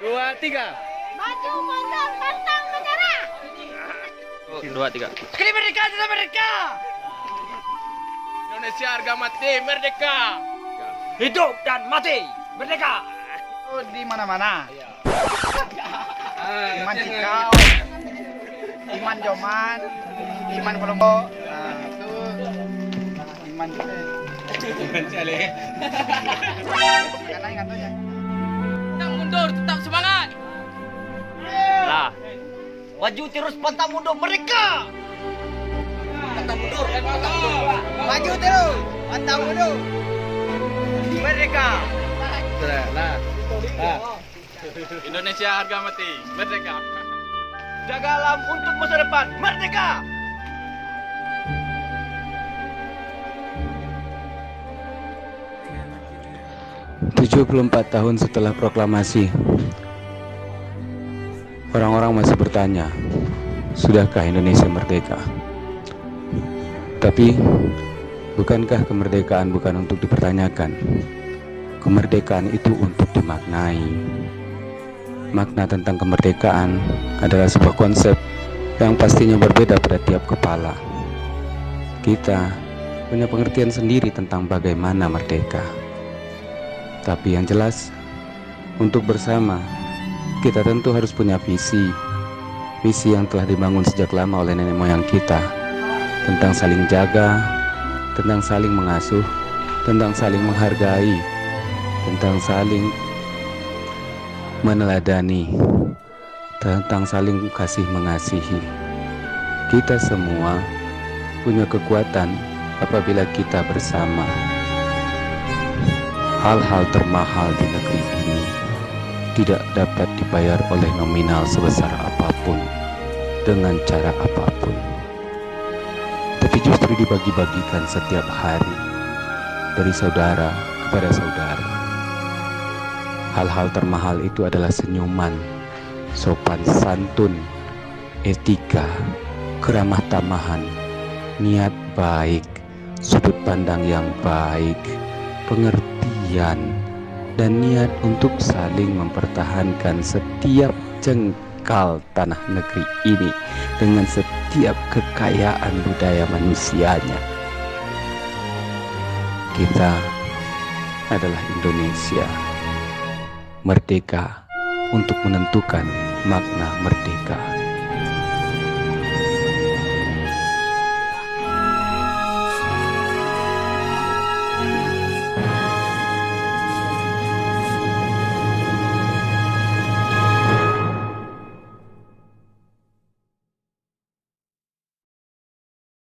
Dua, tiga. Maju mundur pantang menyerah. 2, 3. Sekali merdeka, tetap merdeka. Indonesia harga mati, merdeka. Hidup dan mati merdeka. Itu di mana-mana. Iman Cikau, Iman Joman, Iman Kolombo. Nah, itu Iman kita. Iman Saleh. Karena ingat aja. Tetap mundur, tetap semangat. Lah. Maju terus pantang mundur mereka. Pantang mundur, pantang mundur. Maju terus, pantang mundur. Merdeka. Lah. Indonesia harga mati, merdeka. Jaga alam untuk masa depan. Merdeka. ...74 tahun setelah proklamasi, orang-orang masih bertanya, sudahkah Indonesia merdeka? Tapi, bukankah kemerdekaan bukan untuk dipertanyakan? Kemerdekaan itu untuk dimaknai. Makna tentang kemerdekaan adalah sebuah konsep yang pastinya berbeda pada tiap kepala. Kita punya pengertian sendiri tentang bagaimana merdeka. Tapi yang jelas, untuk bersama, kita tentu harus punya visi yang telah dibangun sejak lama oleh nenek moyang kita, tentang saling jaga, tentang saling mengasuh, tentang saling menghargai, tentang saling meneladani, tentang saling kasih mengasihi. Kita semua punya kekuatan apabila kita bersama. Hal-hal termahal di negeri ini tidak dapat dibayar oleh nominal sebesar apapun, dengan cara apapun, tapi justru dibagi-bagikan setiap hari dari saudara kepada saudara. Hal-hal termahal itu adalah senyuman, sopan santun, etika, keramah tamahan, niat baik, sudut pandang yang baik, pengertian, dan niat untuk saling mempertahankan setiap jengkal tanah negeri ini dengan setiap kekayaan budaya manusianya. Kita adalah Indonesia, merdeka untuk menentukan makna merdeka.